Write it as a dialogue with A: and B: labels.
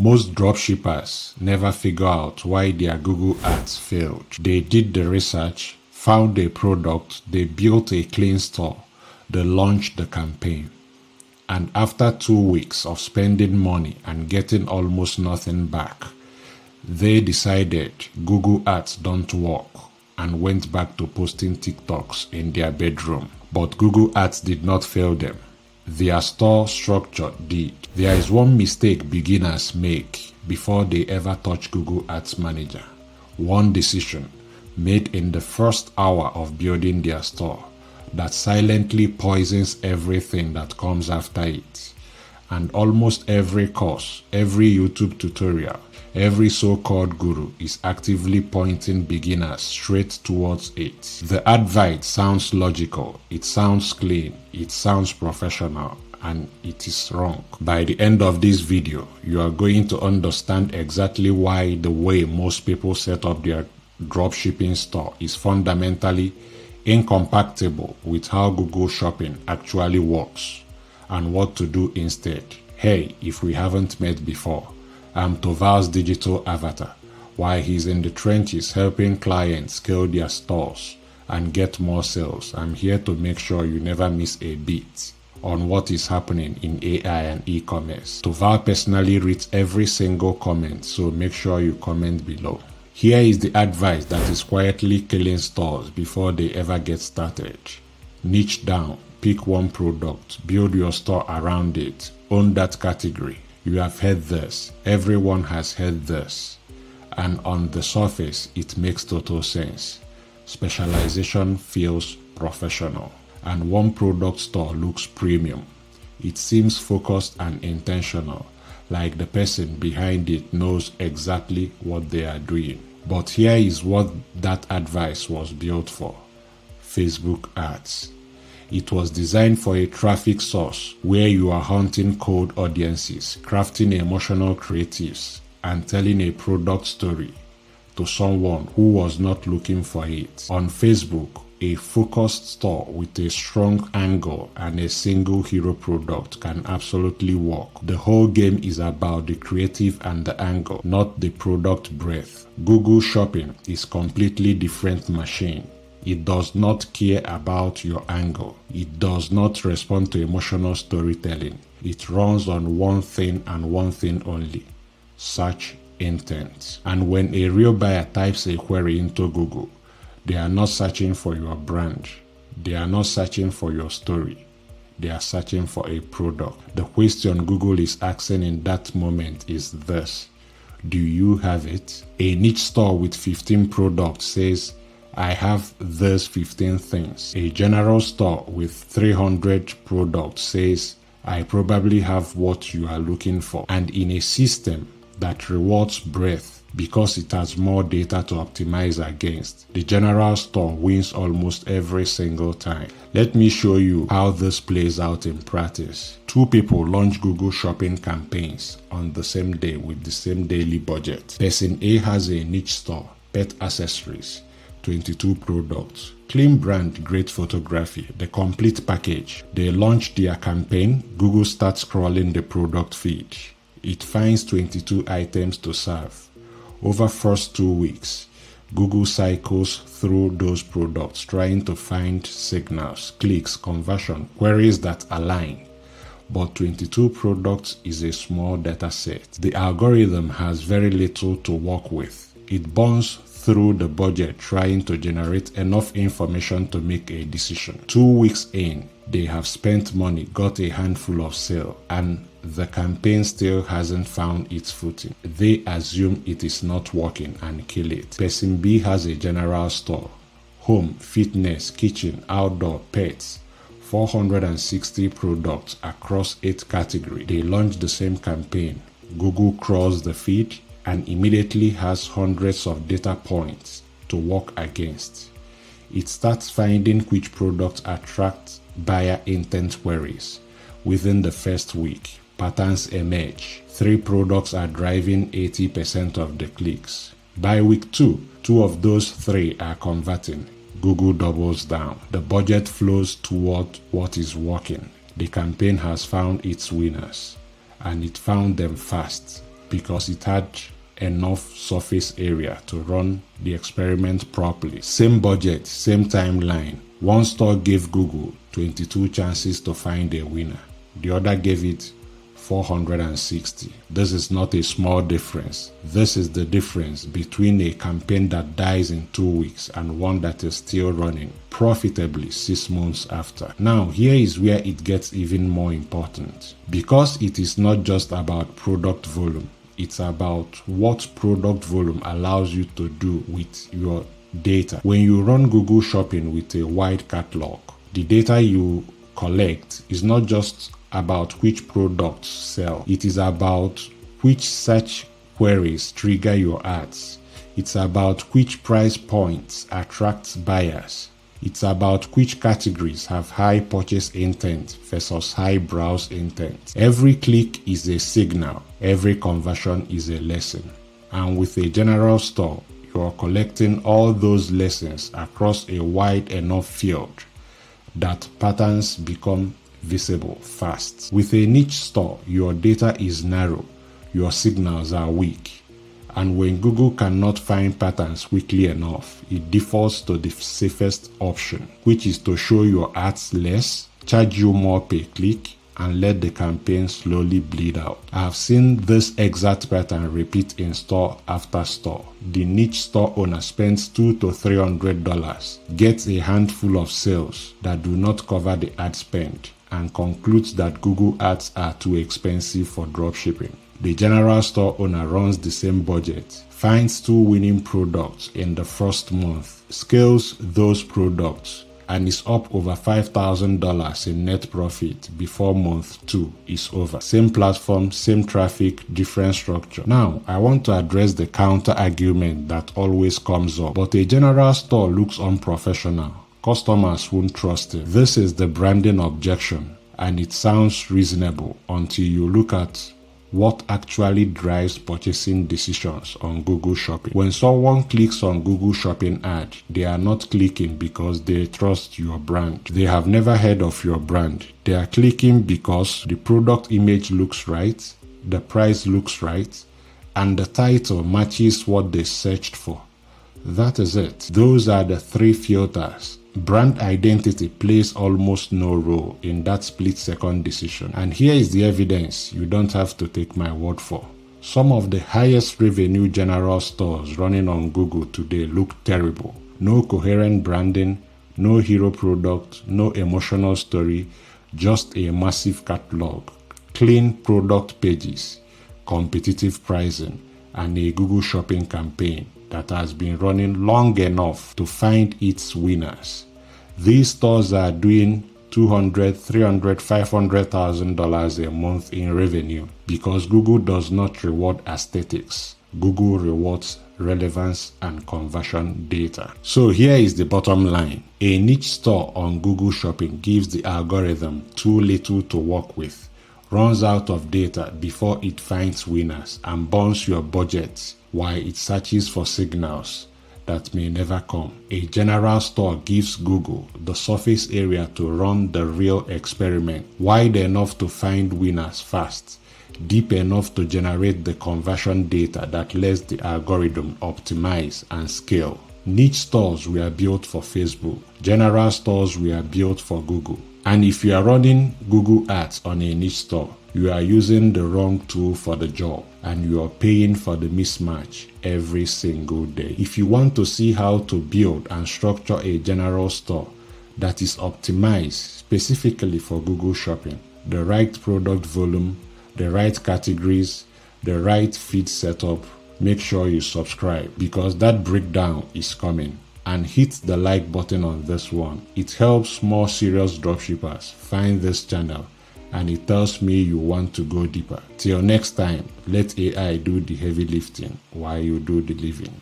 A: Most dropshippers never figure out why their Google ads failed. They did the research, found a product, they built a clean store, they launched the campaign. And after 2 weeks of spending money and getting almost nothing back, they decided Google ads don't work and went back to posting TikToks in their bedroom. But Google ads did not fail them. Their store structure did. There is one mistake beginners make before they ever touch Google Ads Manager. One decision made in the first hour of building their store that silently poisons everything that comes after it. And almost every course, every YouTube tutorial, every so-called guru is actively pointing beginners straight towards it. The advice sounds logical, it sounds clean, it sounds professional, and it is wrong. By the end of this video, you are going to understand exactly why the way most people set up their dropshipping store is fundamentally incompatible with how Google Shopping actually works and what to do instead. Hey, if we haven't met before, I'm Toval's digital avatar. While he's in the trenches helping clients scale their stores and get more sales, I'm here to make sure you never miss a beat on what is happening in AI and e-commerce. Toval personally reads every single comment, so make sure you comment below. Here is the advice that is quietly killing stores before they ever get started. Niche down, pick one product, build your store around it, own that category. You have heard this, everyone has heard this, and on the surface it makes total sense. Specialization feels professional, and one product store looks premium. It seems focused and intentional, like the person behind it knows exactly what they are doing. But here is what that advice was built for: Facebook ads. It was designed for a traffic source where you are hunting cold audiences, crafting emotional creatives, and telling a product story to someone who was not looking for it. On Facebook, a focused store with a strong angle and a single hero product can absolutely work. The whole game is about the creative and the angle, not the product breadth. Google Shopping is completely different machine. It does not care about your angle. It does not respond to emotional storytelling. It runs on one thing and one thing only: search intent. And when a real buyer types a query into Google, they are not searching for your brand. They are not searching for your story. They are searching for a product. The question Google is asking in that moment is this: do you have it? A niche store with 15 products says, I have these 15 things. A general store with 300 products says, I probably have what you are looking for. And in a system that rewards breadth because it has more data to optimize against, the general store wins almost every single time. Let me show you how this plays out in practice. Two people launch Google Shopping campaigns on the same day with the same daily budget. Person A has a niche store, pet accessories, 22 products, clean brand, great photography, the complete package. They launch their campaign. Google starts scrolling the product feed. It finds 22 items to serve. Over first 2 weeks, Google cycles through those products trying to find signals, clicks, conversion, queries that align. But 22 products is a small data set. The algorithm has very little to work with. It burns through the budget trying to generate enough information to make a decision. 2 weeks in, they have spent money, got a handful of sales, and the campaign still hasn't found its footing. They assume it is not working and kill it. Person B has a general store, home, fitness, kitchen, outdoor, pets, 460 products across 8 categories. They launch the same campaign. Google crawls the feed and immediately has hundreds of data points to work against. It starts finding which products attract buyer intent queries. Within the first week, patterns emerge. 3 products are driving 80% of the clicks. By week 2, 2 of those 3 are converting. Google doubles down. The budget flows toward what is working. The campaign has found its winners, and it found them fast. because it had enough surface area to run the experiment properly. Same budget, same timeline. One store gave Google 22 chances to find a winner. The other gave it 460. This is not a small difference. This is the difference between a campaign that dies in 2 weeks and one that is still running profitably 6 months after. Now, here is where it gets even more important. Because it is not just about product volume, it's about what product volume allows you to do with your data. When you run Google Shopping with a wide catalog, the data you collect is not just about which products sell. It is about which search queries trigger your ads. It's about which price points attract buyers. It's about which categories have high purchase intent versus high browse intent. Every click is a signal. Every conversion is a lesson. And with a general store, you are collecting all those lessons across a wide enough field that patterns become visible fast. With a niche store, your data is narrow, your signals are weak, and when Google cannot find patterns quickly enough, it defaults to the safest option, which is to show your ads less, charge you more per click, and let the campaign slowly bleed out. I have seen this exact pattern repeat in store after store. The niche store owner spends $200 to $300, gets a handful of sales that do not cover the ad spend, and concludes that Google ads are too expensive for dropshipping. The general store owner runs the same budget, finds 2 winning products in the first month, scales those products, and is up over $5,000 in net profit before month 2 is over. Same platform, same traffic, different structure. Now, I want to address the counter argument that always comes up. But a general store looks unprofessional. Customers won't trust it. This is the branding objection, and it sounds reasonable until you look at what actually drives purchasing decisions on Google Shopping. When someone clicks on Google Shopping ad, they are not clicking because they trust your brand. They have never heard of your brand. They are clicking because the product image looks right, the price looks right, and the title matches what they searched for. That is it. Those are the 3 filters. Brand identity plays almost no role in that split-second decision. And here is the evidence you don't have to take my word for. Some of the highest revenue general stores running on Google today look terrible. No coherent branding, no hero product, no emotional story, just a massive catalog, clean product pages, competitive pricing, and a Google Shopping campaign that has been running long enough to find its winners. These stores are doing $200,000, $300,000, $500,000 a month in revenue because Google does not reward aesthetics. Google rewards relevance and conversion data. So here is the bottom line. A niche store on Google Shopping gives the algorithm too little to work with, runs out of data before it finds winners, and burns your budget while it searches for signals that may never come. A general store gives Google the surface area to run the real experiment, wide enough to find winners fast, deep enough to generate the conversion data that lets the algorithm optimize and scale. Niche stores were built for Facebook. General stores were built for Google. And if you are running Google ads on a niche store, you are using the wrong tool for the job, and you are paying for the mismatch every single day. If you want to see how to build and structure a general store that is optimized specifically for Google Shopping, the right product volume, the right categories, the right feed setup, make sure you subscribe because that breakdown is coming. And hit the like button on this one. It helps more serious dropshippers find this channel, and it tells me you want to go deeper. Till next time, let AI do the heavy lifting while you do the living.